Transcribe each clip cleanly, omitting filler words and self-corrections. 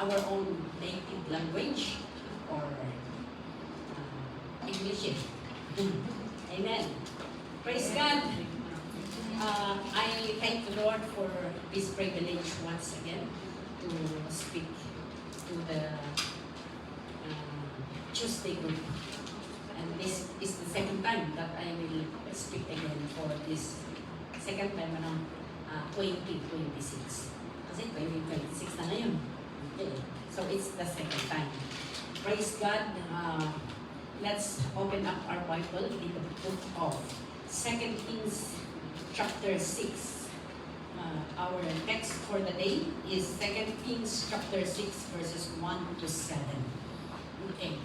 our own native language or English. Amen. Praise God. I thank the Lord for this privilege once again to speak to the Tuesday group. And this is the second time that I will speak again for this second time 2026. Kasi 2026 na ngayon. Okay. So it's the second time. Praise God. Let's open up our Bible in the book of 2 Kings chapter 6. Our text for the day is 2 Kings chapter 6 verses 1 to 7. Okay.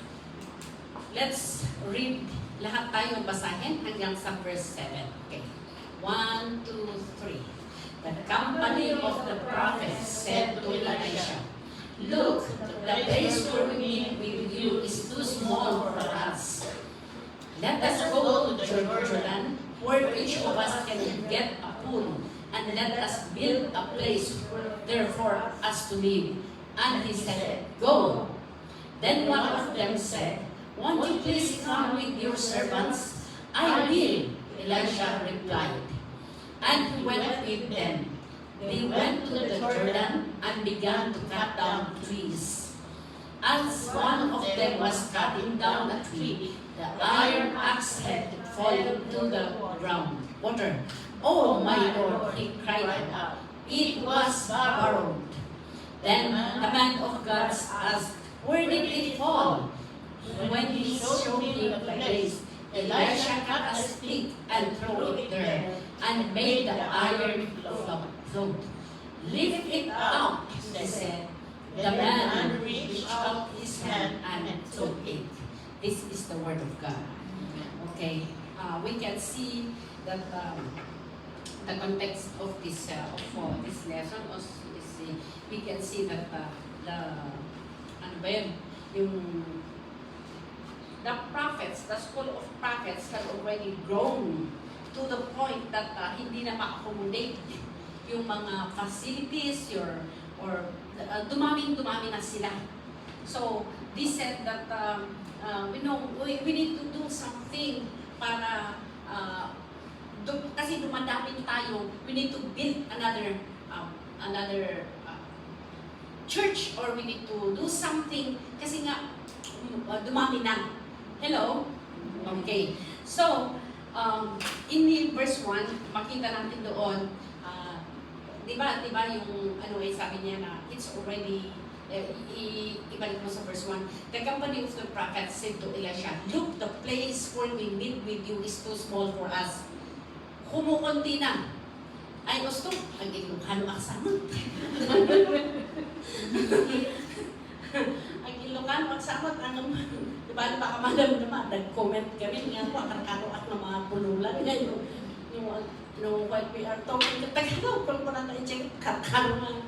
Let's read. Lahat tayo basahin hanggang sa verse 7. Okay. 1, 2, 3. The company of the prophets said to Elisha, "Look, the place where we meet with you is too small for us. Let us go to Jordan, where each of us can get a pool, and let us build a place there for us to live." And he said, "Go." Then one of them said, "Won't you please come with your servants?" "I will," Elisha replied. And he went with them. They went to the Jordan and began to cut down trees. As one of them was cutting down a tree, the iron axe head fell to the ground. Water. "Oh my Lord," he cried out. "It was borrowed." Then the man of God asked, "Where did it fall?" When he showed him the place, Elisha cut a stick and threw it there, and made the iron float. "Lift it out," he said. The man reached out his hand and took it. This is the word of God. Okay, we can see that the context of this lesson is we can see that the prophets, the school of prophets had already grown to the point that hindi na ma-accommodate yung mga facilities or dumami na sila. So, they said that we need to do something para kasi dumadami tayo, we need to build another church, or we need to do something kasi nga dumami na. Hello? Okay. So, in verse 1, makita natin doon, di ba yung sabi niya na it's already, ibalik mo sa verse 1, the company of the prophets said to Elisha, "Look, the place where we meet with you is too small for us." Kumukunti na. Ay, gusto, ang Ilocano aksamot. Ang Ilocano aksamot, diba, baka madam naman, nag-comment kami nga po, akar-karoak ng mga pululan. What we are talking, Tagalog, kung po natin i-check, akar-karoak.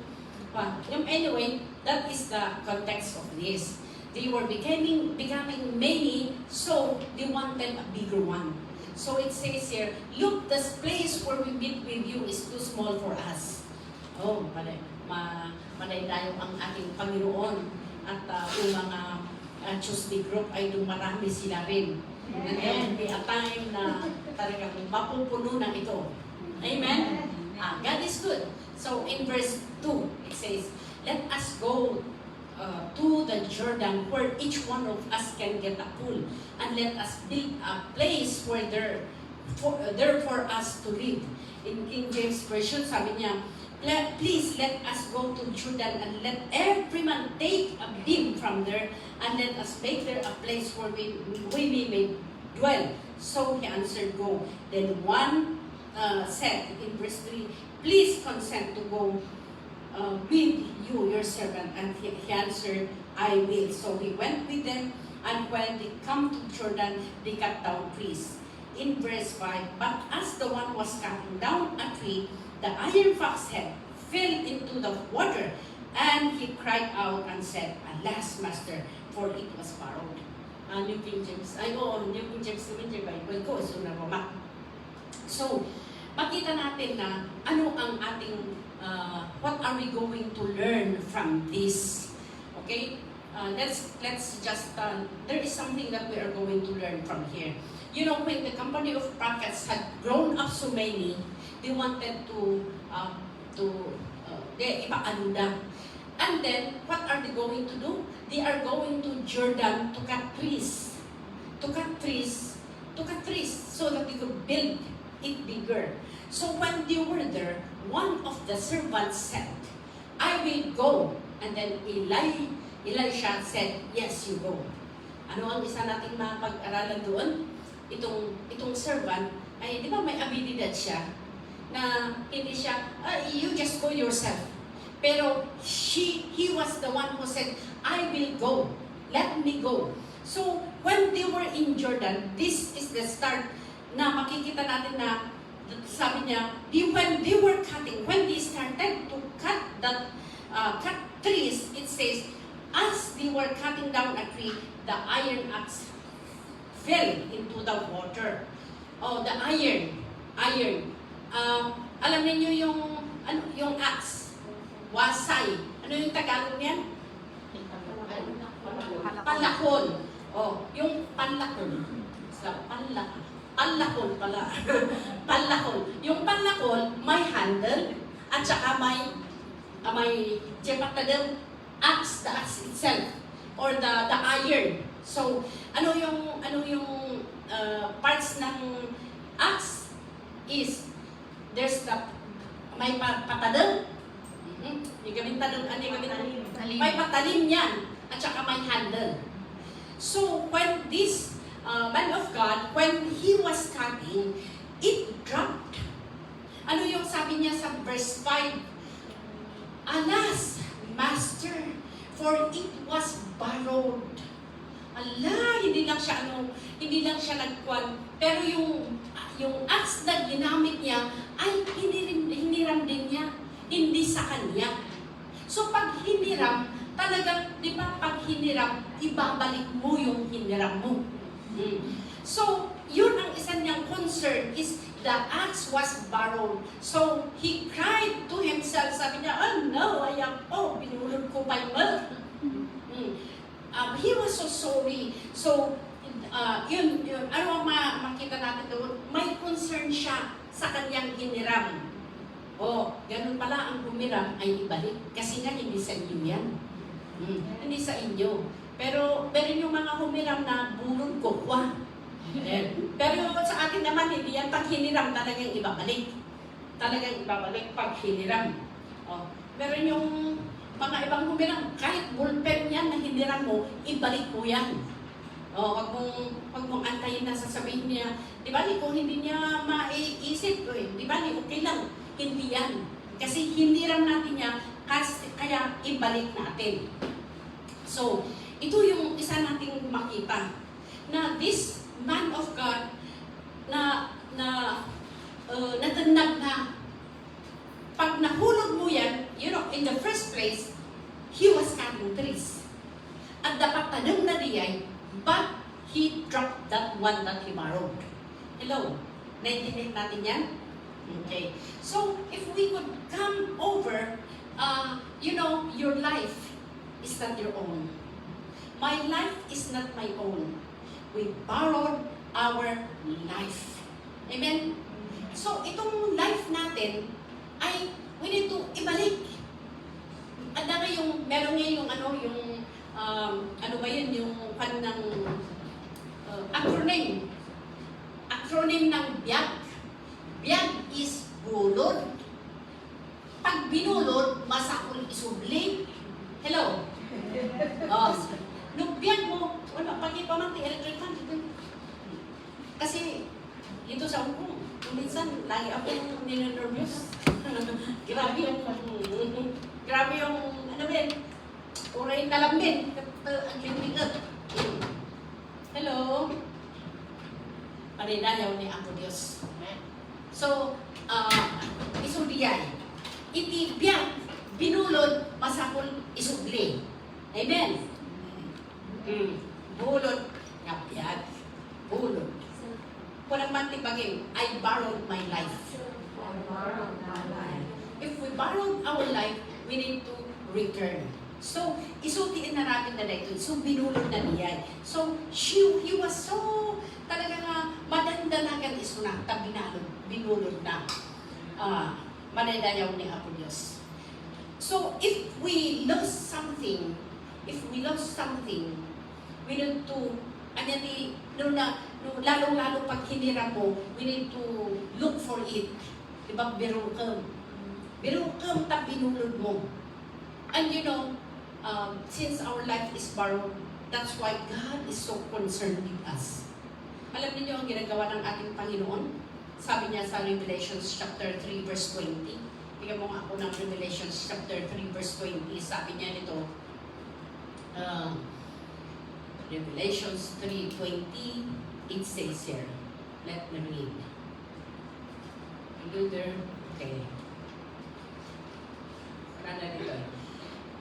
Anyway, that is the context of this. They were becoming many, so they wanted a bigger one. So it says here, "Look, this place where we meet with you is too small for us." Oh, malaylayo ang ating Panginoon. At yung mga Tuesday group ay dumarami sila rin. And there will be a time na talagang mapupuno na ito. Amen? God is good. So in verse 2, it says, "Let us go to the Jordan where each one of us can get a pool, and let us build a place where there for us to live." In King James Version, sabi niya, "Please let us go to Jordan and let every man take a beam from there, and let us make there a place where we may dwell." So he answered, "Go." Then one said in verse 3, "Please consent to go with you, your servant." And he answered, "I will." So he went with them, and when they come to Jordan, they cut down trees. In verse 5, "But as the one was cutting down a tree, the iron fox head fell into the water, and he cried out and said, 'Alas, master, for it was borrowed.'" New King James, New King James Bible ko, so napamak. So, makita natin na ano ang ating, what are we going to learn from this Okay? Let's just, there is something that we are going to learn from here. You know, when the company of prophets had grown up so many, they wanted to ipaanuda. And then, what are they going to do? They are going to Jordan to cut trees. To cut trees, so that they could build it bigger. So when they were there, one of the servants said, I will go. And then Elisha said, yes, you go. Ano ang isa nating mapag-aralan doon? Itong servant, ay di ba may abilidad siya na hindi siya, you just go yourself. Pero he was the one who said, I will go. Let me go. So, when they were in Jordan, this is the start na makikita natin na, sabi niya, when they started to cut trees, it says, as they were cutting down a tree, the iron axe fell into the water. Oh, the iron. Alam niyo yung axe, wasay. Ano yung Tagalog niyan? Palakol. Oh, yung panlakol. Panlakol pala. Panlakol. Yung panlakol, may handle, at saka may jepatadel axe, the axe itself, or the iron. So, ano yung parts ng axe is, there's the, may patadel, may patalim yan, at saka may handle. So, when this man of God, when he was cutting, it dropped. Ano yung sabi niya sa verse 5? Alas, Master, for it was borrowed. Ala, hindi lang siya nagkuhan. Pero yung axe na ginamit niya, ay hiniram din niya. Hindi sa kanya. So, pag hiniram, talagang, di ba, pag hiniram, ibabalik mo yung hiniram mo. So, yun ang isa niyang concern is the axe was borrowed. So, he cried to himself, sabi niya, oh no, binulog ko pa yung milk. He was so sorry. So, yun, ano ang makita natin doon? May concern siya sa kanyang hiniram. Ganun pala ang humiram ay ibalik. Kasi nga hindi sa inyo yan. Hindi sa inyo. Pero yung mga humiram na bulog ko, pero sa atin naman, hindi yan pag hiniram talagang ibabalik. Talagang ibabalik pag hiniram. Pero yung mga ibang humiram, kahit bullpen yan na hiniram mo, ibalik mo yan. Wag mong antayin na sasabihin niya, di ba, kung hindi niya maiisip, di ba, okay lang. Hindi yan. Kasi hiniram natin niya, kaya ibalik natin. So, ito yung isa nating makita na this man of God na natanag na pag nahulog mo yan, in the first place, he was cutting trees. At dapat tanong na diyan, but he dropped that one that he borrowed. Hello? Naintindihan natin yan? Okay. So, if we could come over, your life is not your own. My life is not my own. We borrowed our life. Amen? So, itong life natin ay we need to ibalik. At meron nga yung acronym. Acronym ng BIAG. BIAG is bulod. Pag binulod, masakol isubli. Hello? Nung BIAG mo, pag-ipamanti, electric fan. Kasi, ito sa Hong minsan, lagi akong ninenervyos. Grabe yung, uray talambin. Ang bigat. Hello? Parinayaw ni Ako Diyos. So, isubiyay. Iti biyang, binulod, masakol, isubli. Amen? Bulod, ngapyag, bulod. Kunang mantibagin, I borrowed my life. If we borrowed our life, we need to return. So, isultiin na natin na ito. So, binulog na niya. So, he was so, talaga nga, madandalagan iso na, binulog na. Manadayaw ni Apo Diyos. So, if we lose something, we need to, lalong-lalo pag hinira mo, we need to look for it. Diba, birukam, ta binulod mo. And since our life is borrowed, that's why God is so concerned with us. Alam niyo ang ginagawa ng ating Panginoon? Sabi niya sa Revelations chapter 3 verse 20. Bigyan mo ako ng Revelations chapter 3 verse 20. Sabi niya nito, Revelations 3:20, it says here. Let me read. Okay.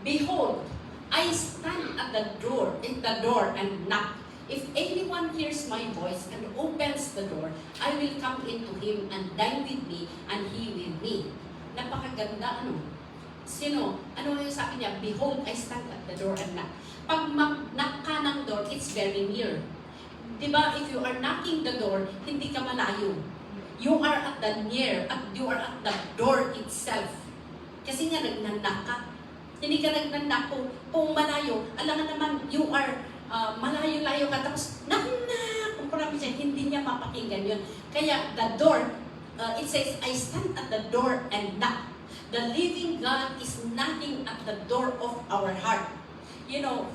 Behold, I stand at the door and knock. If anyone hears my voice and opens the door, I will come into him and dine with me and he with me. Napakaganda, Ano yung sabi niya? Behold, I stand at the door and knock. Pag knock ka ng door, it's very near. Diba, if you are knocking the door, hindi ka malayo. You are at the you are at the door itself. Kasi nga, nagnanak ka. Hindi ka nagnanak kung malayo. Alam nga naman, you are malayo-layo ka. Tapos, nak! Kung parang siya, hindi niya mapakinggan yun. Kaya, the door, it says, I stand at the door and knock. The living God is knocking at the door of our heart.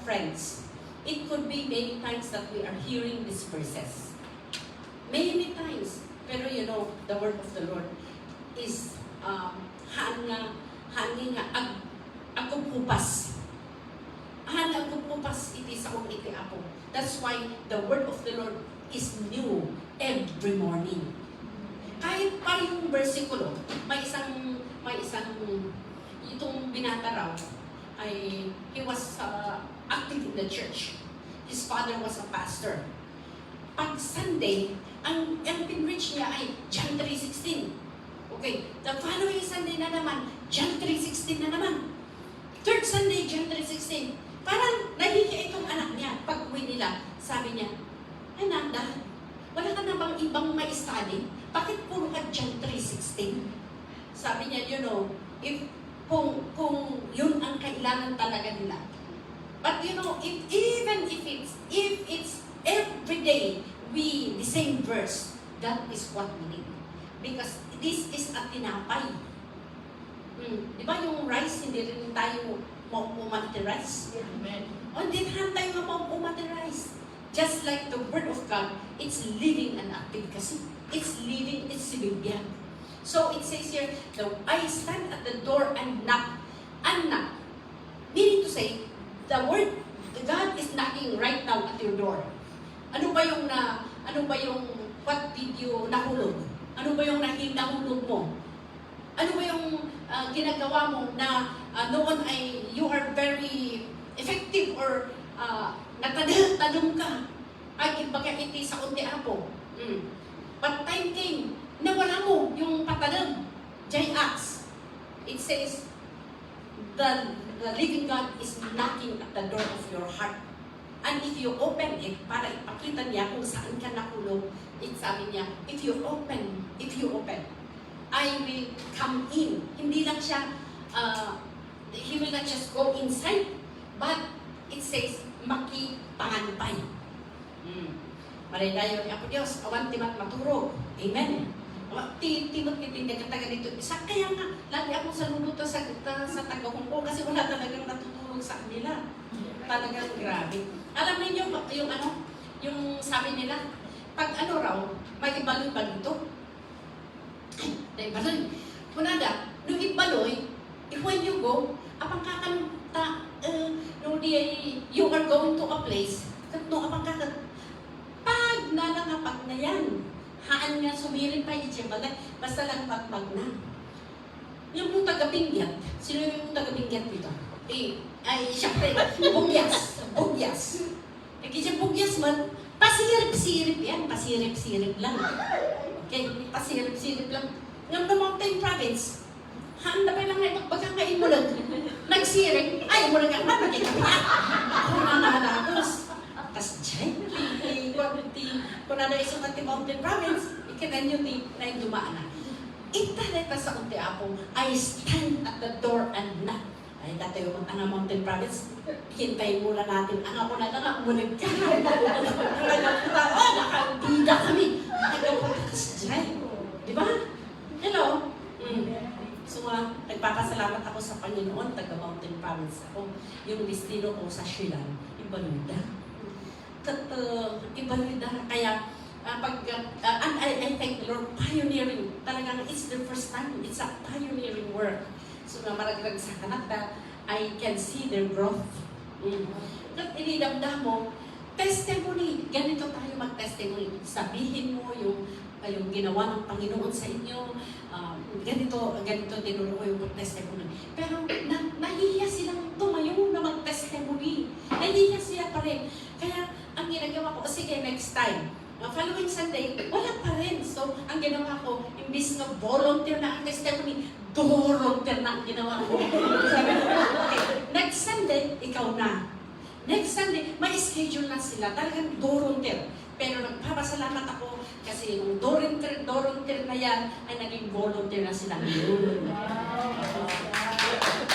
Friends, it could be many times that we are hearing these verses. Many times. Pero the word of the Lord is hangin nga agkupupas. Agkupupas iti sa kong iti apo. That's why the word of the Lord is new every morning. Kahit pa yung versikulo, may isang itong binata raw, he was active in the church. His father was a pastor. Pag Sunday, ang pinreach niya ay John 3:16. Okay, the following Sunday na naman, John 3:16 na naman. Third Sunday, John 3:16. Parang nahihiya itong anak niya. Pag uwi nila, sabi niya, ay nanda, wala ka na bang ibang ma-study? Bakit puro ka John 3:16? Sabi niya, if kung yun ang kailangan talaga nila. But even if it's every day, the same verse, that is what we need. Because this is a tinapay. Di ba yung rice, hindi rin tayo maumaterize? Amen. Hindi rin tayo maumaterize. Just like the Word of God, it's living and active kasi. It's living, it's bibigyan. So it says here, I stand at the door and knock. And knock. Meaning to say, the Word, God is knocking right now at your door. Ano ba yung what did you nahulog? Ano ba yung nahulog mo? Ano ba yung ginagawa mo na noon ay you are very effective or natadong ka? Ay, ibaga iti sa unti apo. But time came, nawala mo yung patadong. J-Ax. It says, the living God is knocking at the door of your heart. And if you open it, para ipakita niya kung saan ka nakulong, sabi niya, if you open, I will come in. Hindi lang siya, He will not just go inside, but it says, makipanganpay. Marilayo niya po Diyos, awan timat maturog. Amen. Timot kitindig ang taga dito. Kaya nga, lagi akong salunuto sa tagahong ko kasi wala talagang natutulog sa kanila. Talagang grabe. Alam niyo yung sabi nila, pag raw, may ibaloy-baloy ito. Ay, ibaloy. Kunada, nung ibaloy, when you go, apang kakanta, you are going to a place, apang kakanta, pag nalangapag na yan, haan nga sumirin pa yung balay, basta lang pagpag na. Yung taga-bingyat, sino yung taga-bingyat dito? Ay, syempre, bugyas. Kasi siya bugyas man, pasirip-sirip yan, pasirip-sirip lang. Okay, pasirip-sirip lang. Ng Mountain Province, haan na pa lang na ito, pagkakain mo lang. Nagsiring, ay, mo lang ang nakikita. Ako na nalagos. Tas, dyan, kung na isang at Mountain Province, ikinan nyo na yung dumaan na. Italeta sa unti apong, I stand at the door and knock. Ay, dati yung ang Mountain Province, hintayin muna natin. Ang ako na lang, umulig ka. Nakabida kami. Nagpapakas dyan. Di ba? Hello? So, nagpapasalamat ako sa Panginoon, taga Mountain Province ako. Yung destino ko sa Shilan, Ibaluda. Ibaluda. Kaya, and I thank the Lord, pioneering. Talagang it's the first time. It's a pioneering work. So, maragdag sa Canada, I can see their growth. At inidamdam mo, testimony. Ganito tayo mag-testimony. Sabihin mo yung ginawa ng Panginoon sa inyo. Ganito tinuro ko yung testimony. Pero nahihiya silang tumayo na mag-testimony. Nahihiya sila pa rin. Kaya ang ginagawa ko, sige, next time. Following Sunday, wala pa rin. So, ang ginawa ko, imbis na volunteer na ang testimony, volunteer na ang ginawa ko. Sabi ko, okay, next Sunday, ikaw na. Next Sunday, may schedule na sila. Talagang volunteer. Pero nagpapasalamat ako kasi yung volunteer na yan ay naging volunteer na sila.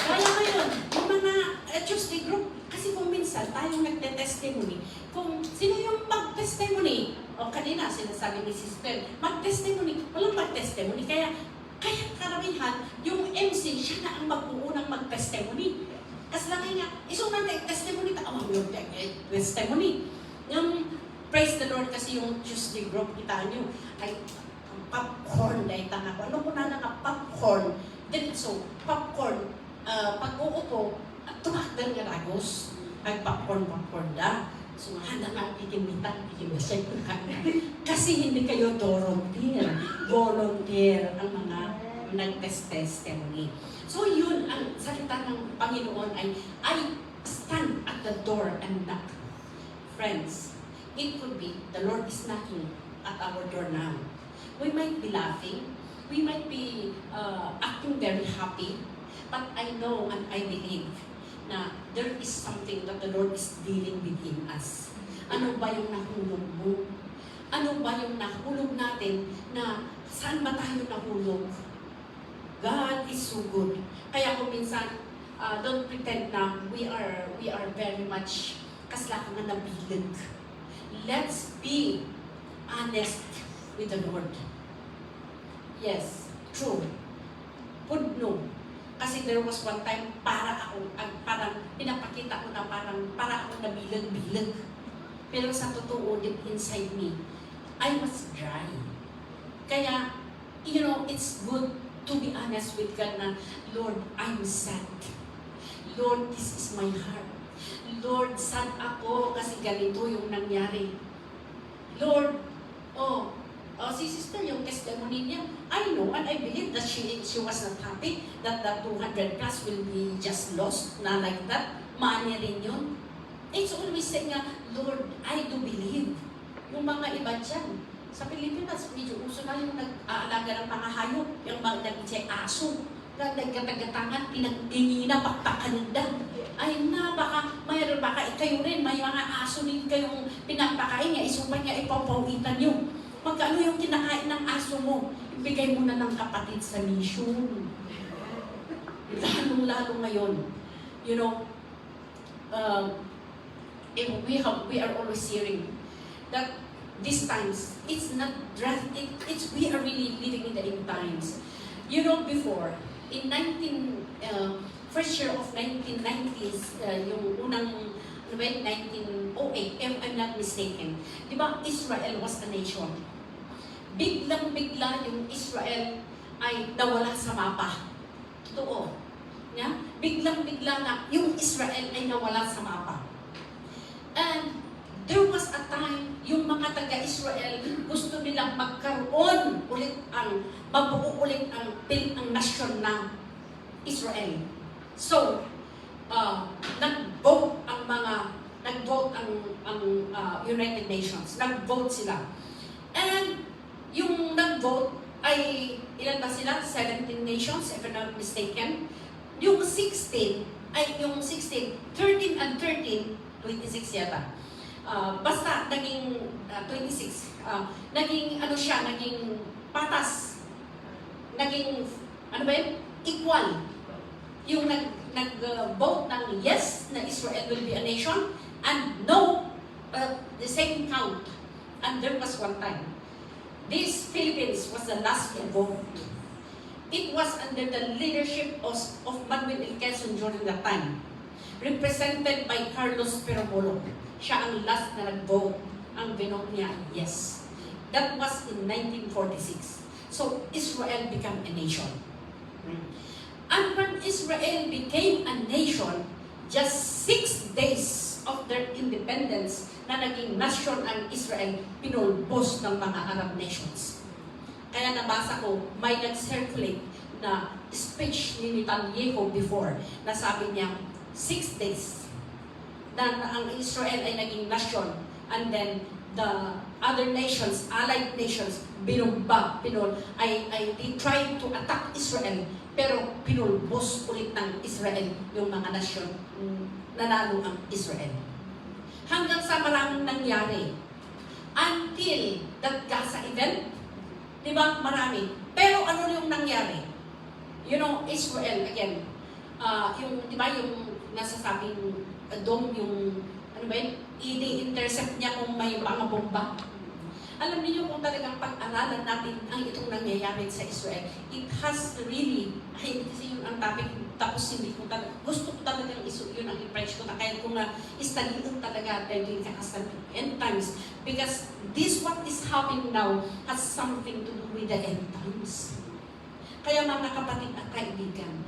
Kaya ngayon, yung mga Tuesday group, kasi kung minsan tayong nagte-testimony, kung sino yung mag-testimony, o kanina sinasabi ni sister, mag-testimony, walang mag-testimony, kaya karamihan, yung MC, siya na ang mag-uunang mag-testimony. Kasi lang nga, isunang testimony, tawag yung testimony. Yung praise the Lord kasi yung Tuesday group, kita nyo, ay popcorn, dahil tanga ko. Ano ko na popcorn? Then so, popcorn, pag uupo, tumakdal nga lagos. Ay popcorn da. So, handa nga ikimitan, ikimasay ko ka. Kasi hindi kayo volunteer ang mga nag-testimony. So, yun, ang salita ng Panginoon ay, I stand at the door and knock. Friends, it could be the Lord is knocking at our door now. We might be laughing, we might be acting very happy, but I know and I believe na there is something that the Lord is dealing within us. Ano ba yung nahulog mo? Ano ba yung nahulog natin na saan ba tayo nahulog? God is so good. Kaya kung minsan, don't pretend na we are very much kaslakan na nabilag. Let's be honest with the Lord. Yes, true. Pudno. Kasi there was one time, parang pinapakita ko na para ako nabilag-bilag. Pero sa totoo, deep inside me, I was dry. Kaya, you know, it's good to be honest with God na, Lord, I'm sad. Lord, this is my heart. Lord, sad ako kasi ganito yung nangyari. Lord, si sister, yung testimony niya, I know and I believe that she was not happy that the 200 plus will be just lost, na like that. Maani rin yun. It's always saying nga, Lord, I do believe. Yung mga iba dyan, sa Pilipinas, medyo uso na yung nag-aalaga ng mga hayop, yung mga nag-ichay aso, nagkatagatangan, pinagtingina, pakpakanida. Ay na, baka kayo rin, may mga aso din kayong pinapakain niya, isupan niya, ipapawitan niyo. Magkano yung kinakain ng aso mo, ibigay mo na ng kapatid sa mission. Lalong-lalo ngayon. You know, we are always hearing that these times, it's not drastic, we are really living in the end times. You know, before, in first year of 1990s, yung unang 1908, if I'm not mistaken, di ba, Israel was a nation. Biglang-bigla yung Israel ay nawala sa mapa. Totoo. Yeah? Biglang-bigla na yung Israel ay nawala sa mapa. And there was a time, yung mga taga-Israel, gusto nilang magkaroon ulit mabuo ulit ang nasyon ng Israel. So, nag-vote ang United Nations. Nag-vote sila. And yung nag-vote ay, ilan ba sila? 17 nations, if I'm not mistaken. Yung 16, ay yung 16, 13 and 13, 26 yata. Basta naging 26, naging ano siya, naging patas, naging ano ba yun? Equal. Yung nag-vote ng yes na Israel will be a nation and no, the same count. And there was one time, this Philippines was the last to vote. It was under the leadership of Manuel L. Quezon during that time, represented by Carlos Peromolo. Siya ang last na nag-vote. Ang binote niya, yes. That was in 1946. So, Israel became a nation. And when Israel became a nation, just 6 days of their independence na naging nation ang Israel, pinulbos ng mga Arab nations. Kaya nabasa ko, may nag-circulate na speech ni Netanyahu before, na sabi niya, 6 days na ang Israel ay naging nation, and then the other nations, allied nations, they tried to attack Israel, pero pinulbos ulit ng Israel yung mga nasyon, nanalo ang Israel. Hanggang sa maraming nangyari. Until that Gaza event, di ba, marami. Pero ano yung nangyari? You know, Israel, again, yung, di ba, yung nasasabing dome, yung, ano ba yun, ini-intercept niya kung may mga bomba. Alam niyo kung talagang pag-aralan natin ang itong nangyayari sa Israel, it has really, ay, kasi yun ang topic, tapos hindi ko talaga, gusto ko talagang yun ang i-preach ko na kaya kung study ko talaga dahil kakasal end times. Because this what is happening now has something to do with the end times. Kaya mga kapatid at kaibigan,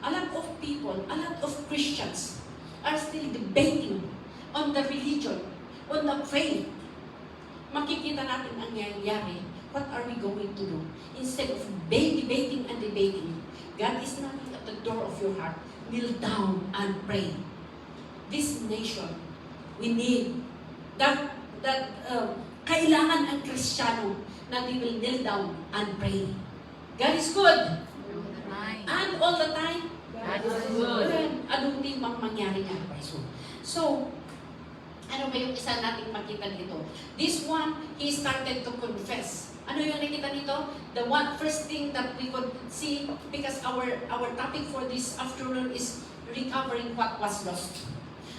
a lot of people, a lot of Christians are still debating on the religion, on the faith. Makikita natin ang nangyayari. What are we going to do? Instead of debating and debating, God is knocking at the door of your heart. Kneel down and pray. This nation, we need that kailangan ang Kristiyano na they will kneel down and pray. God is good. And all the time, God is good. Anong di mang mangyari nga pa. So, ano ba yung isa nating makita dito? This one, he started to confess. Ano yung nakita dito? The one first thing that we could see, because our topic for this afternoon is recovering what was lost.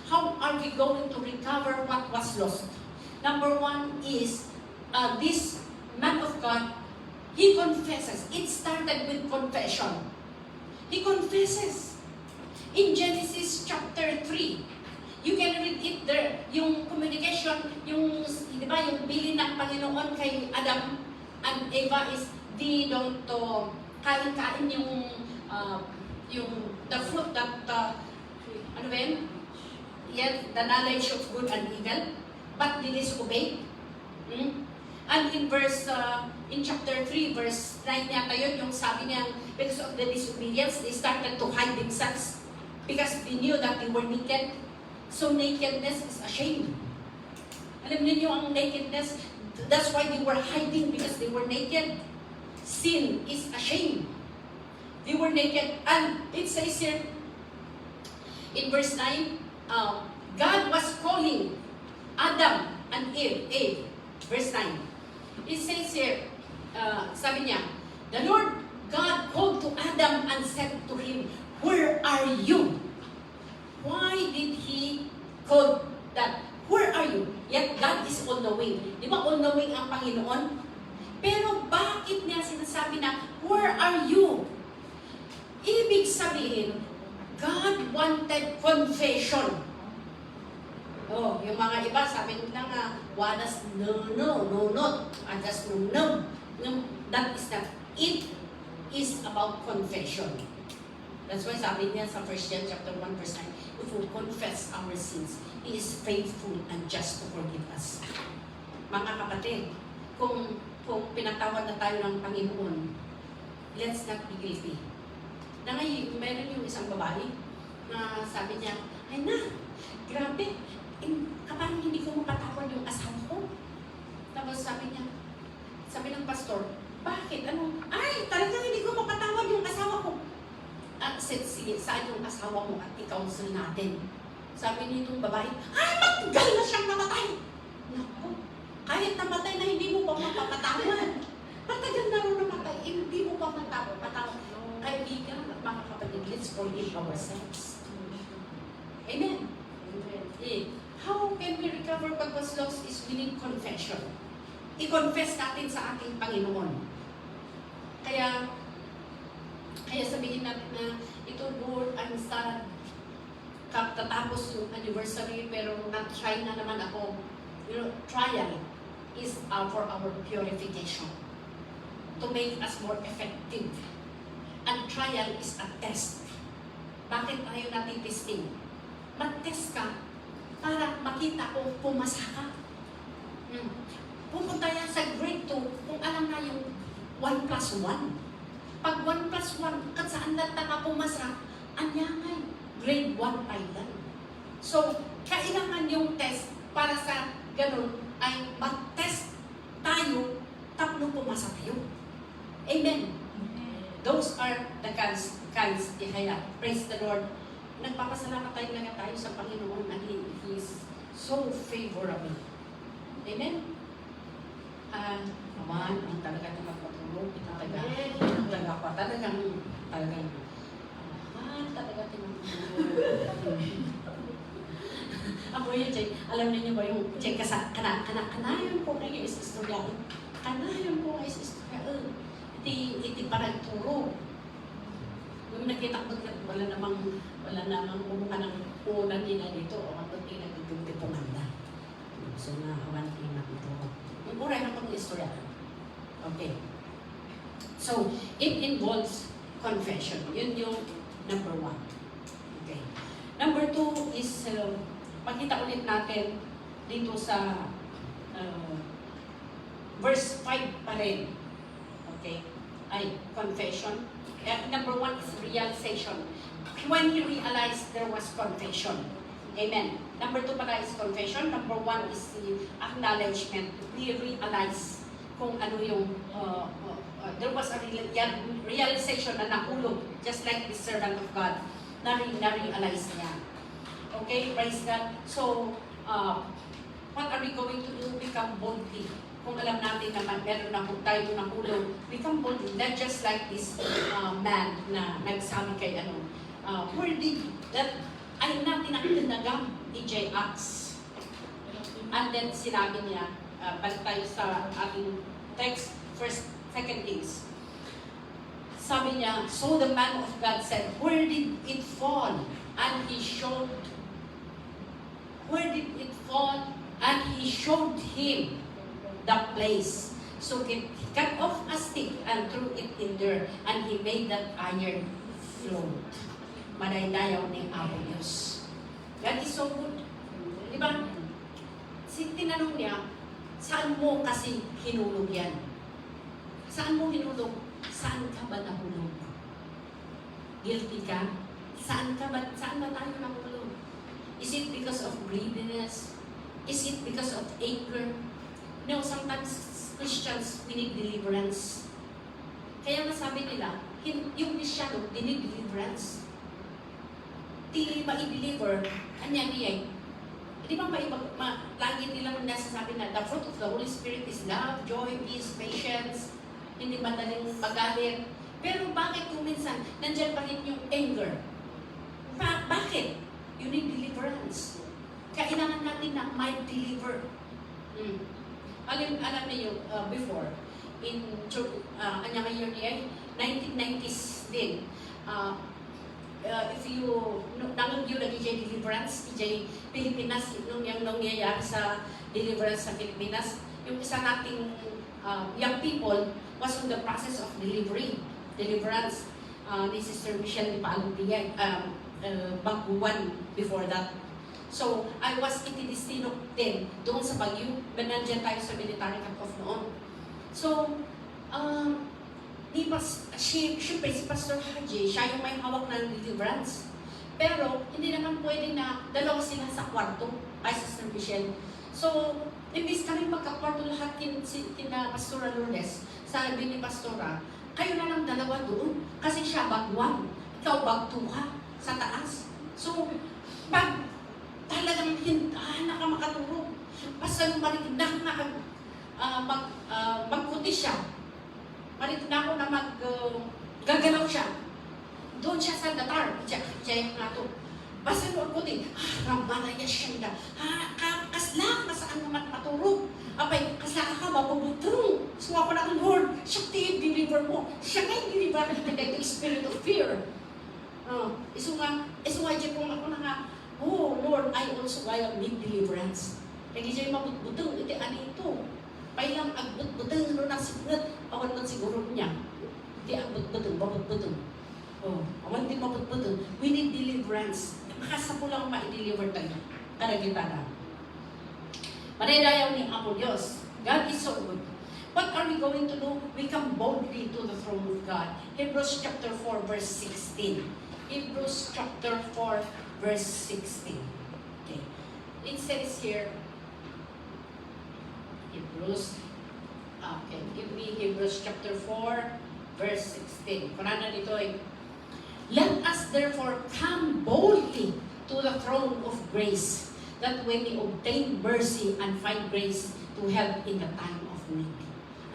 How are we going to recover what was lost? Number one is, this man of God, he confesses. It started with confession. He confesses. In Genesis chapter 3, you can read it there, yung communication, yung, di ba, yung bilin ng Panginoon kay Adam and Eva is, di don't to kain-kain yung the fruit that, ano ba yun? Yes, the knowledge of good and evil, but they disobey. And in in chapter 3, verse 9 yata yun, yung sabi niya, because of the disobedience, they started to hide themselves because they knew that they were naked. So nakedness is a shame. Alam niyo ang nakedness, that's why they were hiding because they were naked. Sin is a shame. They were naked. And it says here, in verse 9, God was calling Adam and Eve. Verse 9. It says here, sabi niya, the Lord God called to Adam and said to him, "Where are you?" Why did he call that? Where are you? Yet God is on the way. Di ba on the way ang Panginoon? Pero bakit niya sinasabi na, where are you? Ibig sabihin, God wanted confession. Oh, yung mga iba, sabi nila nga, wadas, no, not. Adas, no. That is not. It is about confession. That's why sabi niya sa 1 John chapter 1 verse 9, if we confess our sins, He is faithful and just to forgive us. Mga kapatid, kung pinatawad na tayo ng Panginoon, let's not be guilty. Na ngayon, meron yung isang babae na sabi niya, ay na, grabe, kapag hindi ko mapatawad yung asawa ko. Tapos sabi ng pastor, bakit? Ay, talagang hindi ko mapatawad yung asawa ko. Sige, saan yung asawa asawa mo at i-counsel natin. Sabi nitong babae, ay, matagal na siyang namatay. Naku, kahit namatay na hindi mo pa mapapatawad. Matagal na rin namatay, hindi mo pa mapapatawad. Kaibigan at mga kapatid, let's forgive ourselves. Amen. How can we recover pagkas lost is we need confession. I-confess natin sa ating Panginoon. Kaya sabihin natin na ito, Lord, I'm sad. Tatapos yung anniversary pero na-try na naman ako. You know, trial is for our purification. To make us more effective. And trial is a test. Bakit tayo natin testing? Mag-test ka para makita kung pumasa ka. Pupunta yan sa grade 2 kung alam na yung 1+1. Pag 1+1, kat saan na ka pumasa, anyangay, grade 1 pa lang. So, kailangan yung test para sa ganun ay mag-test tayo, tatlo pumasa tayo. Amen. Those are the kinds ihaya. Praise the Lord. Nagpapasalamat tayo sa Panginoon and He is so favorable. Amen? Naman, ang talaga na magpatulog, talagang ako yun, Jay. Alam niyo ba yung Jay, kanayon ko kayo is istorya. Kanayon ko kayo is istorya. Iti parang turo. Kung nakita ko, wala namang umuha ng ulan nila dito, o kapag pinag-tipungan na. So, nahawan na ito. Yung uray na pang istorya. Okay. So, it involves confession. Yun yung number 1. Okay. Number 2 is, makita ulit natin dito sa verse 5 pa rin. Okay. Ay, confession. Number 1 is realization. When he realized there was confession. Amen. Number 2 pala is confession. Number 1 is the acknowledgement. He realized kung ano yung there was a realization na nahulog, just like the servant of God, na-realize niya. Okay, praise God. So, what are we going to do? Become boldly. Kung alam natin naman, meron na tayo nahulog, become boldly. Not just like this man na nagsabi kay where did that, ay natin ang tinagam ni J.Ax. And then sinabi niya, balik tayo sa ating text, second Kings. Sabi niya, so the man of God said, where did it fall? And he showed, where did it fall? And he showed him the place. So he cut off a stick and threw it in there, and he made that iron float. Madaydayaw ni Abo Diyos. God is so good. Diba? Tinanong niya, saan mo kasi hinulog yan? Saan mo hinulog? Saan ka ba nahulog? Guilty ka? Saan ba tayo nahulog? Is it because of greediness? Is it because of anger? No, sometimes Christians, we need deliverance. Kaya nasabi nila, yung Kristyano, they need deliverance. Di ma-deliver, anya niya. Di ba lagi nilang nasasabi na the fruit of the Holy Spirit is love, joy, peace, patience, hindi madaling magalit. Pero bakit kung minsan, nandyan pa rin yung anger? Bakit? You need deliverance. Kailangan natin na may deliver. Alam niyo, before, in kanya year niya, 1990s din, if you nangag yun nag-ijay deliverance, ijay Pilipinas, nung yung nangyayari sa deliverance sa Pilipinas, yung isa nating young people was in the process of deliverance ni Sister Michelle ni Paalumpiyan, Baguan before that. So, I was itidestino din doon sa Baguio, nandiyan tayo sa military cut-off noon. So, siyempre si Pastor Haji, siya yung may hawak ng deliverance. Pero, hindi naman pwede na dalawa sila sa kwarto, ay Sister Michelle. So, imbis kami magkakwarto lahat kina Pastora Lourdes, sabi ni Pastora, kayo na lang dalawa doon, kasi siya bag 1, ikaw bag 2 ka. sa taas. So, pag talagang hintahan ka makatulog, basta marinig na magputi siya, marinig na ako na gagalaw siya. Doon siya sa datar, siya nga to. Basta noon ko din, ramana niya siya kasla, kasaan naman matulog. Apay, kasla ka, mabubutong. So ako na, Lord, siya tayo deliver mo. Siya kayo deliver the spirit of fear. Iso nga, dyan kung ako na nga, oh Lord, I also need deliverance. Kaya siya mabutong, iti ano ito. Pailang agbut-butong, no na signat, awan man siguro niya. Iti agbut-butong, babut-butong. Awan din mabut-butong. We need deliverance. Makasa po lang ma-deliver tayo. Karagitana. Manaydayaw ni Ako Diyos. God is so good. What are we going to do? We come boldly to the throne of God. Hebrews chapter 4 verse 16. Hebrews chapter 4 verse 16. Okay. It says here, Hebrews, okay, give me Hebrews chapter 4 verse 16. Kunana dito ay, let us therefore come boldly to the throne of grace, that we may obtain mercy and find grace to help in the time of need.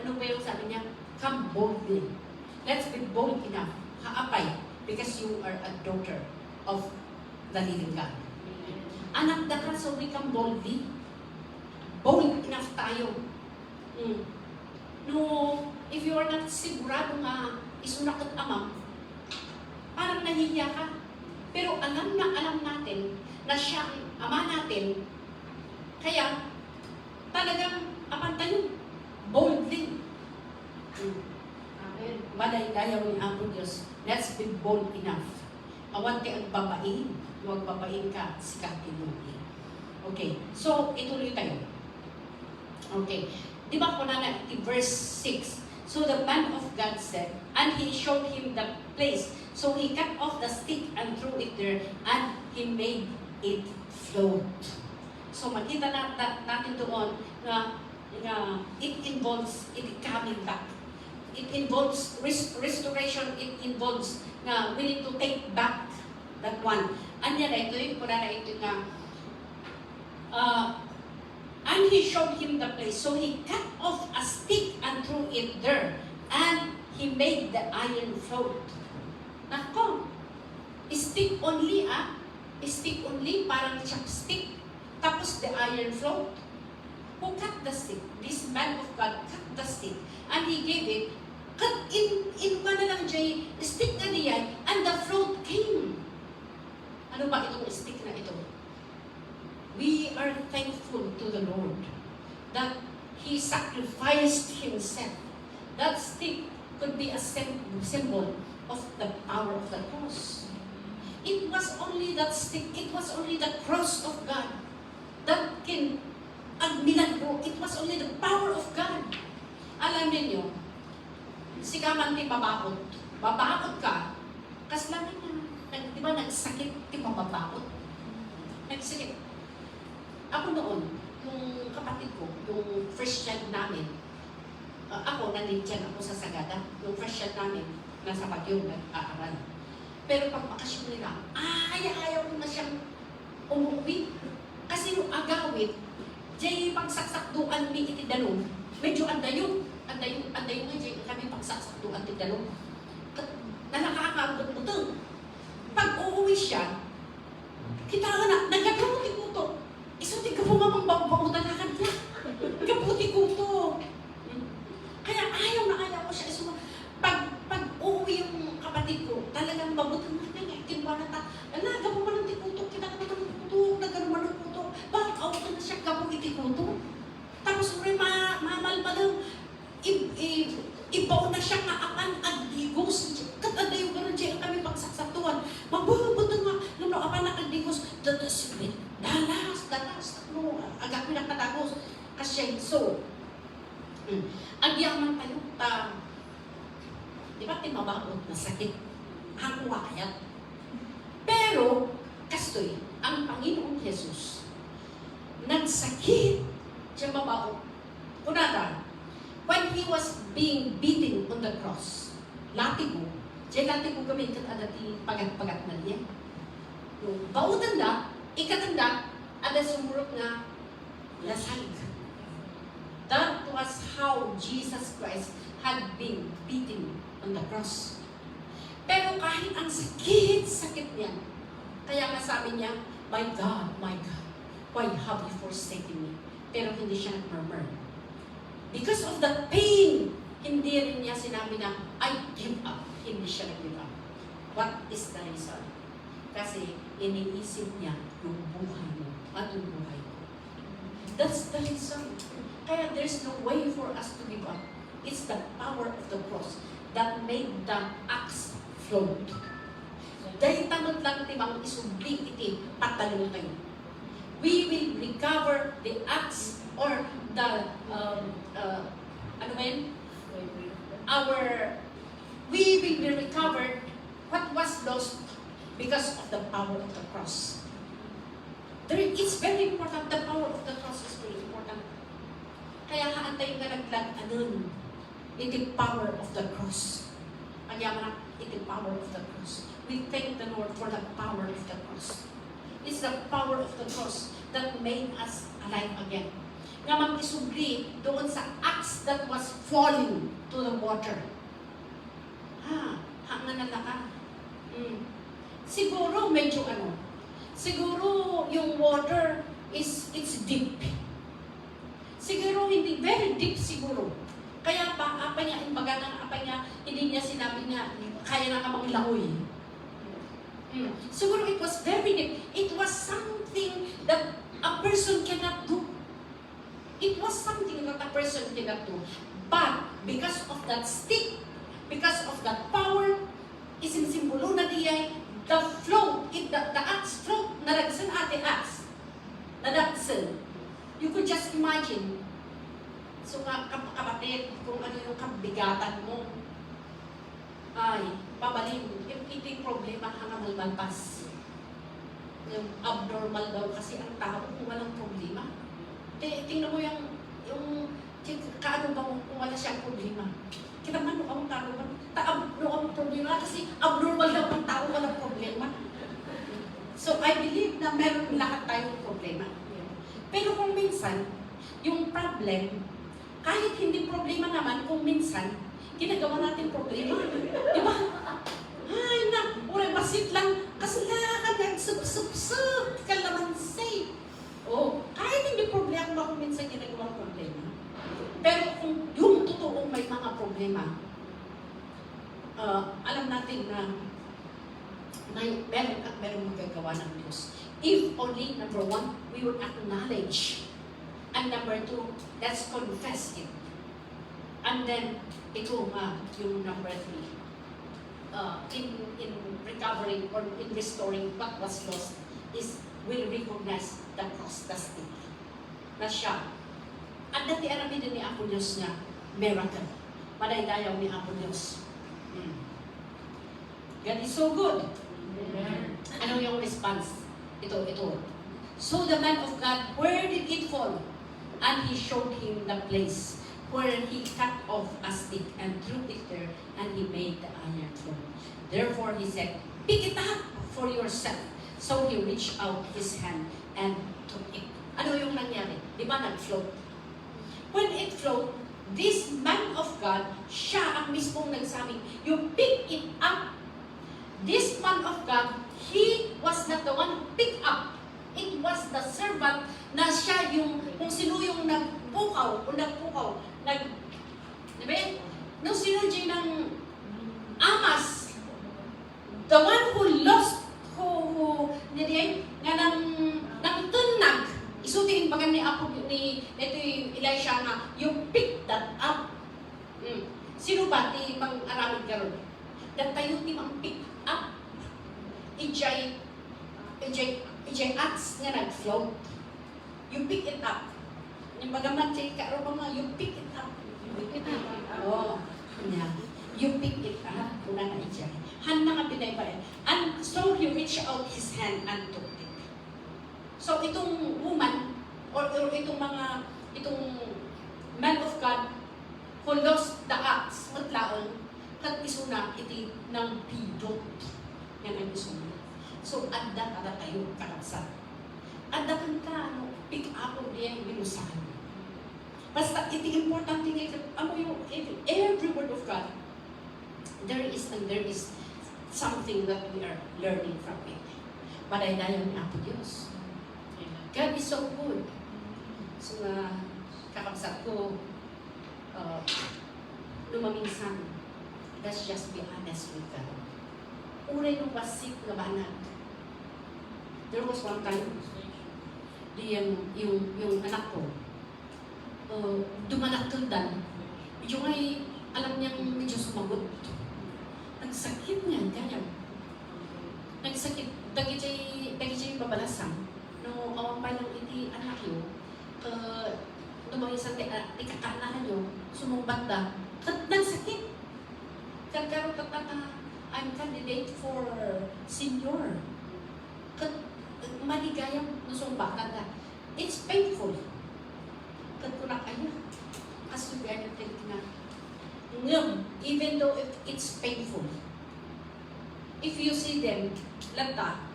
Ano ba yung sabi niya? Come boldly. Let's be bold enough. Haapay, because you are a daughter of the living God. Anak na ka, so we come boldly. Bold enough tayo. No, if you are not sigurado nga isunak at ama, parang nahihiya ka. Pero alam natin na siya ang ama natin. Kaya, talagang apantayo. Boldly. Amen. Madaydayaw ni Apo Diyos. Let's be bold enough. Awante ang babain. Huwag babain ka, sikatin mo. Okay. So, ituloy tayo. Okay. Di ba ko na verse 6. So the man of God said, and he showed him the place. So he cut off the stick and threw it there, and he made it float. So makita natin doon na it involves it coming back. It involves restoration. It involves na we need to take back that one. Anya na ito yung pura na ito na and he showed him the place. So he cut off a stick and threw it there. And he made the iron float. Nako, stick only stick only, parang chopstick. Tapos the iron float. Who cut the stick? This man of God cut the stick. And he gave it, cut in na lang jay, stick na niya, and the float came. Ano ba itong stick na ito? We are thankful to the Lord that He sacrificed Himself. That stick could be a symbol of the power of the cross. It was only that stick, it was only the cross of God that can milagro. It was only the power of God. Alam niyo, si Kaman ti mabakot. Babakot ka, kaslamin na, di ba nagsakit ti mababakot? Nagsakit. Ako noon, yung kapatid ko, yung first child namin, ako, nandyan ako sa Sagada. Yung first child namin, nasa Baguio, nag-aaral. Pero pag bakasyon nila, ayaw na siyang umuwi. Kasi yung agawit, jay pagsaksak-duan mi iti dalong, medyo andayo nga jay kami pagsaksak-duan iti dalong. Na nakakabot-butong. Pag uuwi siya, kita nga na, nagkakaroon ti kuto. Isunti ka po mamang bautan-akan niya. Kaputi ko to. Kaya ayaw ko siya. Pag uuwi yung kapatid ko, talagang mabutan na niya. Kinba na ta, gapo man ang tikutok, kita ka naman ng kutok, nagkaroon ng kutok. Bakit awto na siya gapo itikutok? Tapos rin mamalbalang, ibaw na siya nga akan agdigos. Katanda yung gano'n siya kami pagsaksakuan. Mabubutan nga, nung akan na agdigos, dalas, agak pinakatagos. Kasi so, agyak man tayo, di ba timabakot na sakit? Hakuha kaya. Pero, kastoy, ang Panginoong Jesus, nagsakit siya mabakot. Kunada, when He was being beaten on the cross, latigo gamitin at ati pagat-pagat na niya. Yung bautanda, ikatanda, ada sumurot na lasag. That was how Jesus Christ had been beaten on the cross. Pero kahit ang sakit niya, kaya nga sabi niya, my God, why have you forsaken me? Pero hindi siya nag-murmur. Because of the pain, hindi rin niya sinabi na, I give up. Hindi siya nag-give up. What is the reason? Kasi iniisip niya yung buhay mo at yung buhay ko. That's the reason. Kaya there's no way for us to give up. It's the power of the cross that made the axe float. Dahil tanot lang timang isubli iti patalong kayo. We will recover the axe or the, ano ba yun? We will be recovered what was lost because of the power of the cross. It's very important. The power of the cross is very important. Kaya haantay nga naglag-anon. Iti power of the cross. Kaya nga, iti power of the cross. We thank the Lord for the power of the cross. It's the power of the cross that made us alive again. Nga mag-isubli doon sa axe that was falling to the water. Hanga na laka. Siguro medyo siguro yung water it's deep. Siguro hindi, very deep siguro. Kaya apa niya, imbaga ng apa niya, hindi niya sinabi niya, kaya na kamang laoy. Siguro it was very deep. It was something that a person cannot do. It was something that a person cannot do. But because of that stick, because of that power, isin simbolo na diya, the float, the axe float, naragsan ate axe, nadagsan. You could just imagine. So kapatid, kung ano yung kabigatan mo, ay, pabalin, iti problema hanga malmalpas. Yung abnormal daw kasi ang tao kung walang problema. Tingnan mo yung kaano ba kung wala siyang problema. Kita man ang tao ba? Ang problema kasi abnormal daw ang tao walang problema. So I believe na meron lahat tayong problema. Pero kung minsan, yung problem, kahit hindi problema naman, kung minsan, ginagawa natin problema. Di ba? Ay na, ure basit lang, kasalakan yan, sup, kalamansi. Oh, kahit hindi problema kung minsan ginagawa problema. Pero kung yung totoong may mga problema, alam natin na meron at meron magagawa ng Diyos. If only, number one, we would acknowledge. And number two, let's confess it. And then, ito yung number three. In recovering or in restoring what was lost is we'll recognize the cross, the stick. Na siya. At dati aramin din ni Apo Diyos na miracle. Madaydayaw ni Apo Diyos. God is so good. Ano yung response? Ito. So the man of God, where did it fall? And he showed him the place where he cut off a stick and threw it there, and he made the iron float. Therefore he said, pick it up for yourself. So he reached out his hand and took it. Ano yung nangyari? Di ba nag-float? When it float, this man of God, siya ang mismong nagsabing, you pick it up. This man of God, he was not the one who picked up. It was the servant na siya yung, kung sino yung nagpukaw, di ba? Nung sino dyan ng amas, the one who lost, nga nang tunag, isutin bagan ni Apo, ni Elisha nga, you pick that up. Sino ba ti mang-aramid karon? Nagtayo ti mang-pick up. Ijay axe nga nag-float. You pick it up. Yung bagaman siya ikaroon ba nga, you pick it up. Oh, yeah. You pick it up. Kuna na ijay. Han na nga binay pa rin. And so he reached out his hand and took it. So itong woman, or itong man of God, who lost the axe, matlaon, kat isuna iti ng bidot. Yan ang isuna. So, adda kada tayo kakabsat. Adda kan ka, pick up of diya yung binusahan. Basta, iti important thing, amo yung, every word of God, there is something that we are learning from it. Madaydayan ni Apo Diyos. God is so good. So, kakabsat ko, lumaminsan, let's just be honest with God. Uray nung wasik na banag. There was one time, yung anak ko, dumanaktundan. Medyo ngay, alam niyang medyo sumagot. Nagsakit nga, kaya. Nagsakit, dagi jay babalasan. No, awan pa lang iti anak yo, lumawisan ti kakanahan yo, sumumbat da, kat nagsakit. Kagkaro I'm candidate for senior. Kat maligayang nasumbatan ka. It's painful. Kat kunak ayo. Kasugan yung think na. Even though it's painful. If you see them, lata,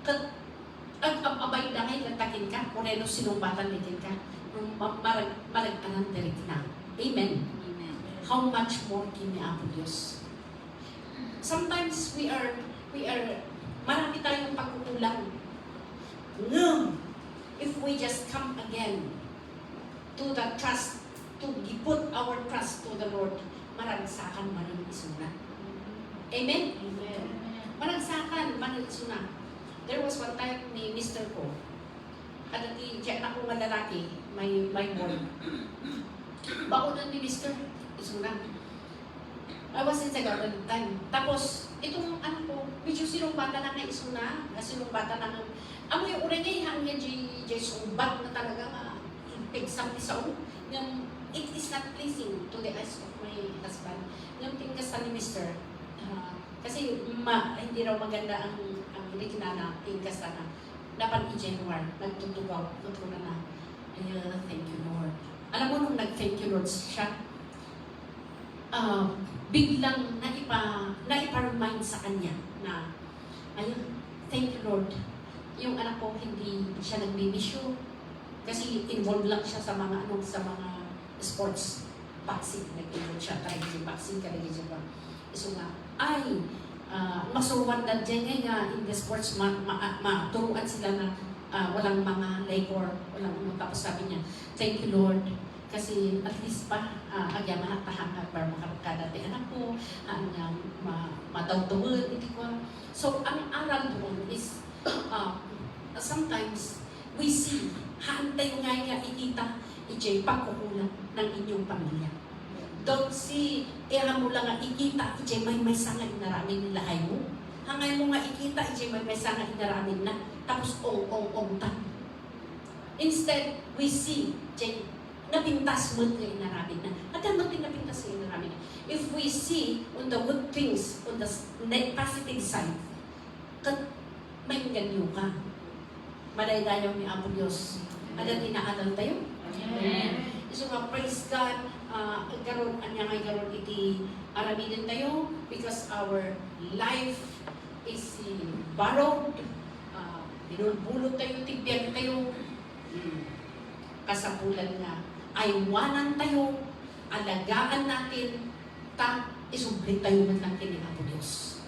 kat abay na ngay latakin ka, kureno sinumbatan litin ka, marag-anan direct na. Amen. How much more kini Apo Diyos? Sometimes we are marami tayong pagkukulang. No! If we just come again to the trust, to put our trust to the Lord, maragsakan maring isuna. Amen? Amen. Maragsakan maring isuna. There was one time ni Mr. ko, at check na ko nga lalaki, may boy. Bakunan ni Mr. Isuna. I was in Sagao at the time. Tapos, itong ano ko, medyo sinumbatan na isuna, sinumbatan na ng, amo yung ura niya, hanggang jay sumbat na talaga pigsang-pisaw. It is not pleasing to the eyes of my husband. Yung tingkas ni Mr. Kasi hindi raw maganda ang likinana, tingkas na. Dapat i-January, nagtutugaw, nagtuna na. Thank you Lord. Alam mo nung nag-thank you Lord siya, biglang naipa-remind sa kanya na, ayun, thank you Lord. Yung anak ko hindi siya nagbimisyo kasi involved lang siya sa mga sports, boxing, nag-involved siya, tayo boxing, kalagay ba. So nga, ay, masuwan na dyan nga in the sports, maturuan sila na walang mga labor, walang tapos sabi niya, thank you Lord. Kasi at least pa, agya mahatahan para makakadati anak ko, matawtawin, hindi ko. So, ang aral doon is, sometimes, we see, haantay nga ikita, ijay pagkukulang ng inyong pamilya. Don't see, mo lang nga ikita, ijay may sangay naramin nila mo. Hangay mo nga ikita, ijay may sangay naramin na, tapos ong-tan. Instead, we see, ijay, napintas mo kayo narabin na. At ano din napintas kayo narabin na? If we see on the good things, on the positive side, may ganyo ka. Madaydayaw ni Apo Diyos. Adat inaatal tayo? Amen. So praise God, garon, anya ngay garon iti arabidin tayo because our life is borrowed, binulbulot tayo, tibyan tayo, kasapulan nga. Aywanan tayo, alagaan natin, isublit tayo man lang kini Apo Diyos.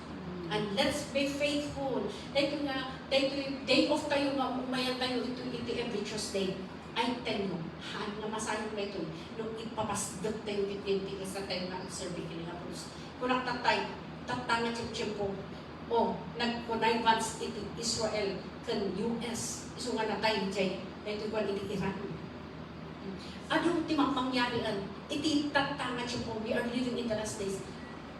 And let's be faithful. Dahil nga, day off tayo nga, umayan tayo ito every Tuesday. I tell you, haan nga masayang na ito, nung ipapasdot tayo kitinti kasi tayo nga serve kini Apo Diyos. Kung nagtatay, tatanga tiyempo, nag-conivance iti Israel kan US, iso nga natay, jay, dahil ko iti Iran. Anong timang pangyarian? Iti tatanga tiyempo, we are living in the last days.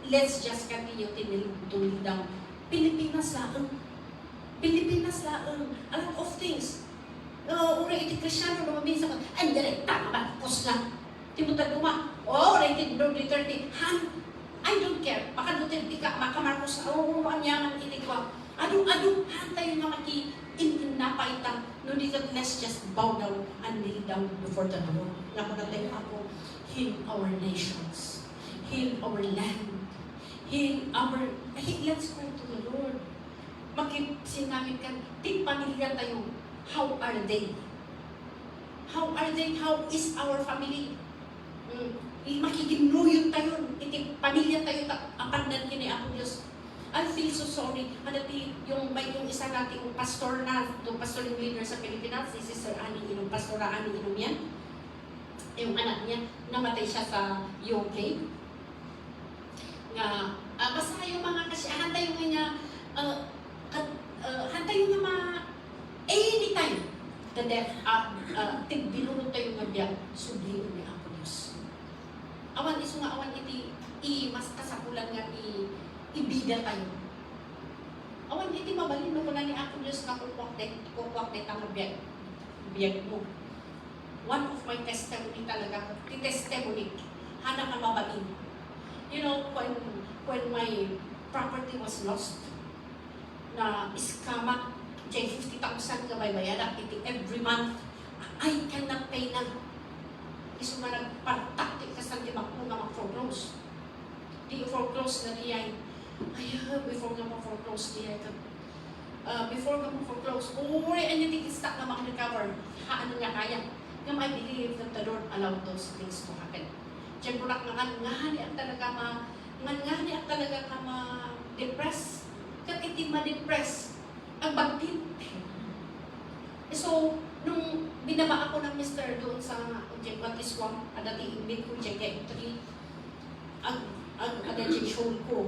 Let's just continue to lead down. Pilipinas laang. Pilipinas laang. A lot of things. Ura iti Krisyano na mabisa ka, ay, direct, tama ba? Pus lang. Timutan duma. Rated Blue Duterte. I don't care. Baka Duterte ka, maka Marcos, anyaman ilig ko. Adong, hantay nga napaitan. No, let's just bow down and kneel down before the Lord. Nakunatay ako, heal our nations. Heal our land. Let's cry to the Lord. Sinangin kan, ti pamilya tayo. How are they? How are they? How is our family? Makikinuyod tayo. Iti pamilya tayo. Apandan kini ako Diyos. I feel so sorry. May yung isa nating pastor na, yung pastoring leader sa Pilipinas, si Sister Annie Inom, Pastora Annie Inom yan. Yung anak niya, namatay siya sa UK. Basta yung mga kasi, hantay yung niya, hantay yung mga, anytime, the death, binulot tayo nga biyak, subliyon ni Apo Diyos. Awan iso nga, awan mas kasapulan nga, ibida tayo. Awan mabalin mo na ni Apo Diyos na kukwak det ang biyak mo. One of my testimony talaga, testimony, hana ka mabalin. You know, when my property was lost, na iskama, 50,000 ka baybayaran, every month, I cannot pay na. Iso nga nagpartaktik ka sa timak mo nga mag-foreclose. Di foreclose na diyan. Before nga mag-foreclose diyan. Before nga mag-foreclose, uri ang yung tikistak na mag-recover. Ano nga kaya? I believe that the Lord allowed those things to happen. Diyan ko ngani ang talaga ka ma-depress. Kat iti ma-depress, ang bagtit. So, nung binaba ako ng Mr. doon sa Jekwatis Swamp, adati imbit ko Jekwatis, ada show ko,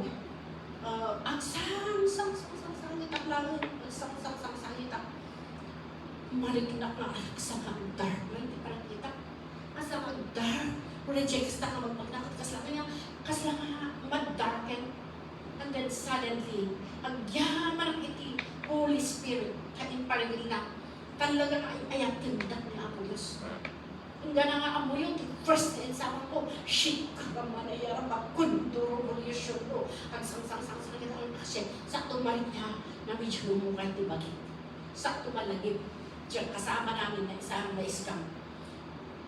ang sang-sang-sang-sang-sangitak lang, sang-sang-sang-sangitak. Marikinak na, asa nga ang dark, hindi parang kita. Asa nga ang dark, rejects na ka magpagnakot, kasla nga mag-darken. And then suddenly, ang yaman ng iti, Holy Spirit, kain parang na, talaga nga ayang tindak ni Apo Diyos. Hingga na nga amo yung first and sama ko, shit, kamanayarang bakunduro mo yung show ko. Ang sang-sang-sang-sang kita ang kasi, sakto malit niya na medyo lumungay tibagi. Sakto malagip. Diyan kasama namin na isang na-scam.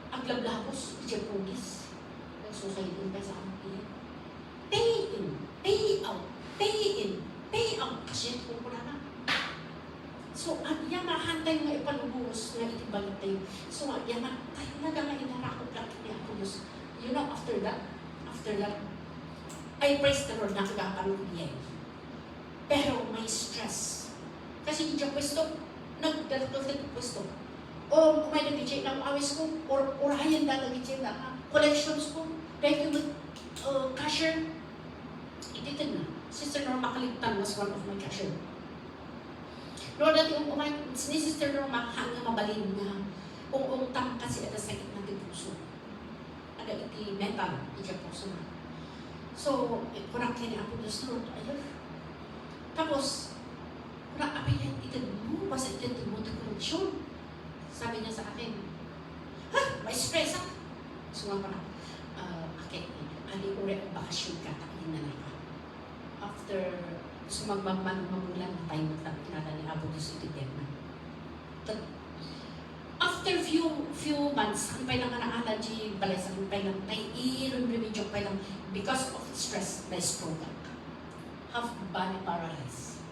Ang lablabos, diyan pugis. Nagsusay din pa sa amin. Pay in, pay out, pay in, pay out. Kasi kung wala na. So, yan mahantay nga ipalubos na itibalik tayo. So, yan tayo na nga inarakot lang kaya ako Diyos. You know, after that, I praise the Lord na kagapanood niya. Pero may stress. Kasi hindi pwesto, nagdalagdag pwesto. O kumay nag-DJ ng awis ko, or hayan na nag-DJ na collections ko. Dahil yung cashier, ititin na. Sister Norma Kaligtan was one of my cashier. Lord, dati ni Sister Norma, hanggang mabalin na ung-ung-tang kasi at sakit ng puso. Ada iti mental, iti puso na. So, kurang kaya ako Diyos, Lord, ayun. Tapos, kurang apayan, itin mo, basta itin mo ito correction. Sabi niya sa akin, may stress ako. Sumang ko na, okay, ali uri ang bakasyon ka, takin na ka. After, magulang na tayo magtakinala ni Apo Diyos iti Vietnam. After few months, ang pay lang ka na allergy, balay sa pay lang, may iron remedyo pay lang, because of stress, na stroke. Half body paralyzed.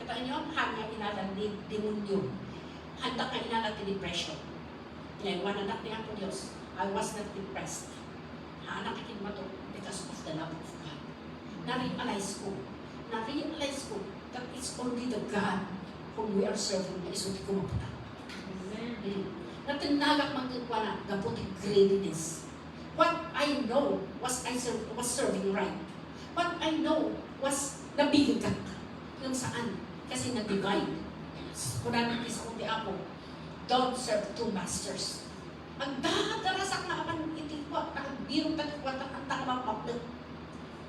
Kataan niyo, hanga inalan ni demonyo. Handa ka inalan ni depression. Ngayon, anak ni Apo Diyos, I was not depressed. Anak ikin mato because of the love of God. Na-realize ko that it's only the God whom we are serving na isuti ko maputa. Natinagak magkikwa na gaputi greediness. What I know was serving right. What I know was nabigag yung saan. Kasi na-divide. Kung namin isa kong di ako, don't serve two masters. Ang darasak na apan itikwa, nakabirong tatikwa, ang mapapag.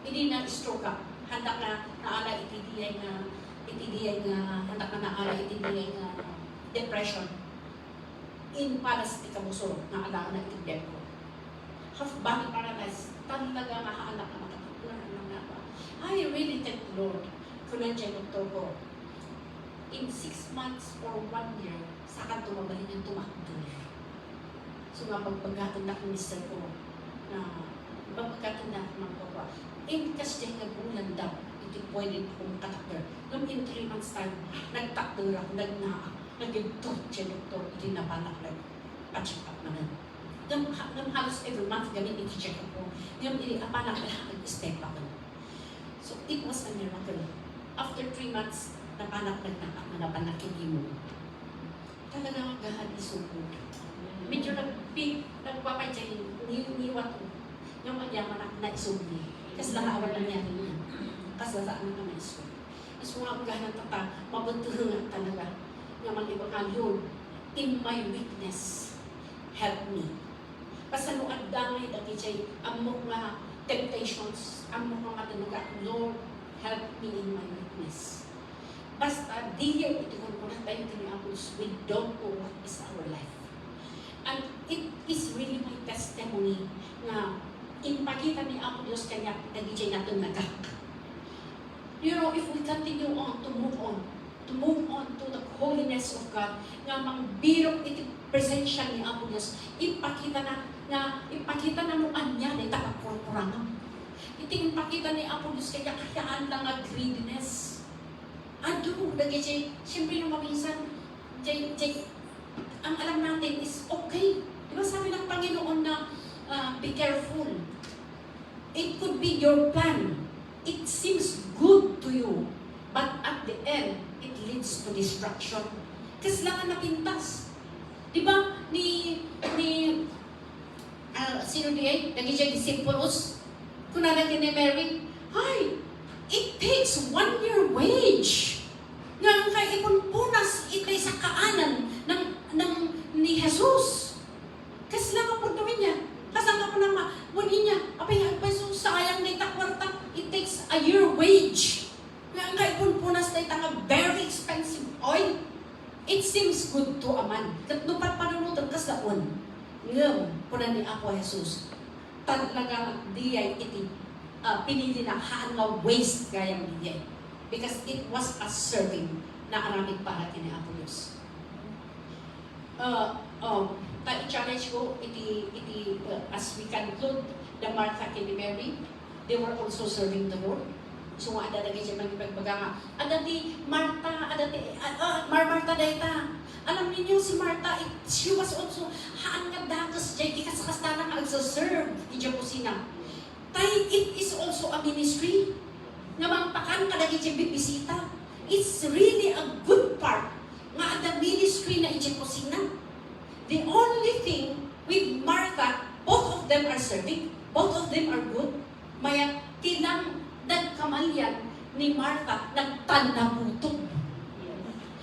Hindi na stroke ka. Handa ka naala itidiyay na handa ka naala itidiyay na depression. In palas ti kamuso, naala na itidiyay ko. Half body paralyzed, talaga mahaanak na makatukunan ng naba. I really thank the Lord kung nandiyan ito ko. In 6 months or 1 year, saka tumabalik yung tumakbo. So nga pagpagkatan na mister ko na pagpagkatan na ng papa. Kasi dahil nagbulan daw, iti pwede akong katakder. Nung in 3 months time, nagtakder ako, nagnaa, nag-doktor, doktor, iti napanak lang, pa-check up naman. Nung halos every month, ganun iti check up ko. Yung iti apanak lang, nag-step ako. So it was a miracle. After 3 months, napanak mo. Talagang God is so good. Medyo nagpapay-check, niwat ko. Yung magyaman ako na isugni. Kasi lakawan lang niya rin. Kasi lasaan na na isugni. Mas mga agahan ng tata, mabutuhan talaga. Yung mga iba ka yun, in my weakness, help me. Pasanuad dangay dati siya, amok nga temptations, amok nga talaga, Lord, help me in my weakness. Basta, di yan ito kung tayo tiniapos, we don't know what is our life. And it is really my testimony na ipakita ni Apo Diyos kanya nagijay natin nagak. You know, if we continue on to move on to the holiness of God, nga mangbirok iti presensya ni Apo Diyos, ipakita na mo anya na itakapurpurangan. Ipakita ni Apo Diyos kaya kayaan lang ang greediness. Ado, nagijay, siyempre nung maminsan, ang alam natin is okay. Diba sabi ng Panginoon na be careful. It could be your plan. It seems good to you. But at the end, it leads to destruction. Kasi lang ang napintas. Diba sino diya? Naging disciples. Kung natin ni Mary, ay, it takes 1 year wage. Nga kay ipunpunas itay sa kaanan ni Jesus. Kasi lang ang pagdawin niya. Kasama ko naman, wani niya, apay nga, so sayang na itakwarta, it takes a year wage. Nga kay ipunpunas na itang very expensive oil. It seems good to a man. Katnupat panunutan kas daon. Ngam, kuna ni Apo Jesus. Talaga diyay iti pinili na haan nga waste gayang diyay. Because it was a serving na araming para kini Apo Diyos. I-challenge ko as we conclude the Martha and Mary, they were also serving the Lord. So ada lagi siya magpagbaga. Ada di Martha, Martha dayta. Alam niyo si Martha, she was also haan nga dagas jay ikasakastana nga agsa-serve di kusina. It is also a ministry. Nga mangpakan ka lagi siya bibisita. It's really a good part nga ada ministry na iti kusina. The only thing with Martha, both of them are serving, both of them are good. Maya tilang nagkamalyan ni Martha, nagtanabutob.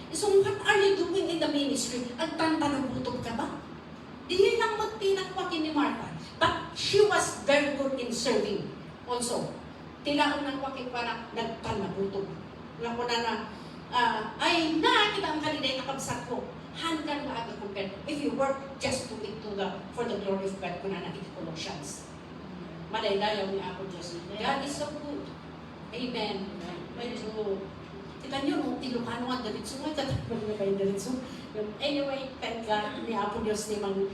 So what are you doing in the ministry? Nagtanabutob ka ba? Di lang magtinakwakin ni Martha. But she was very good in serving also. Tilaan nagwakin pa na nagtanabutob. Nga ko na ay nakita ang kaniday na kabsat ko. Hanggang maaga compare. If you work, just do it for the glory of God. Kung na Colossians. Madaydayaw ni Apo Diyos. God is so good. Amen. Medyo, kita nyo, Ilocano nga Davidson. May katakbang na kayo Davidson. Anyway, thank God ni Apo Diyos ni mang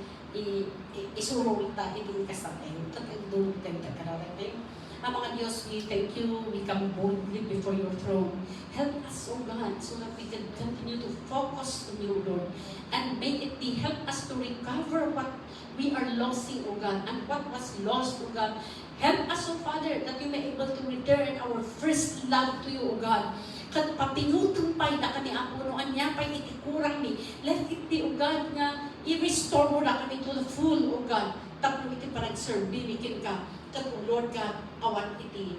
isurong ita, iting kasatay. Tatagdong tenta kararating. Mga Diyos, we thank you. We come boldly before your throne. Help us, O God, so that we can continue to focus on you, Lord. And may it be, help us to recover what we are losing, O God, and what was lost, O God. Help us, O Father, that we may able to return our first love to you, O God. Kat papingutumpay na kami ang punuan niya, pa'y itikurang ni. Let it be, O God, nga i-restore mo na kami to the full, O God. Tapos iti parang serve, binikin ka. Kat, O Lord God, awan iti.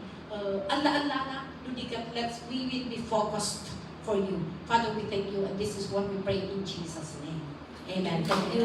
Alla-alla na, we will be focused for you. Father, we thank you, and this is what we pray in Jesus' name. Amen. Thank you.